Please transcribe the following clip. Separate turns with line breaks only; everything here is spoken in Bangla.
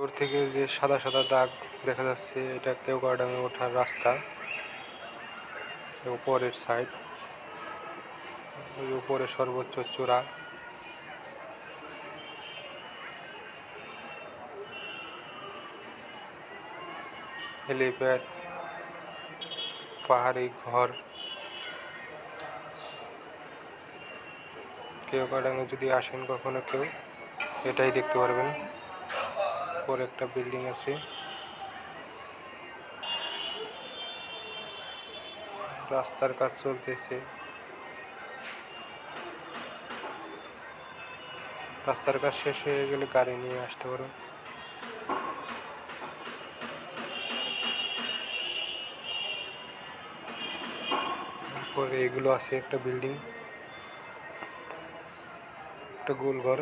উপর থেকে যে সাদা সাদা দাগ দেখা যাচ্ছে এটা কেওগাডাঙে ওঠার রাস্তা। উপরের সাইড, ওই উপরে সর্বোচ্চ চূড়া। হেলিপ্যাড, পাহাড়ি ঘর। কেওগাডাঙে যদি আসেন কখনো কেউ, এটাই দেখতে পারবেন। উপরে একটা বিল্ডিং আছে, রাস্তার কাজ চলতেছে। রাস্তার কাজ শেষ হয়ে গেলে গাড়ি নিয়ে আসতে পারো। উপরে এগুলো আছে, একটা বিল্ডিং, একটা গোল ঘর।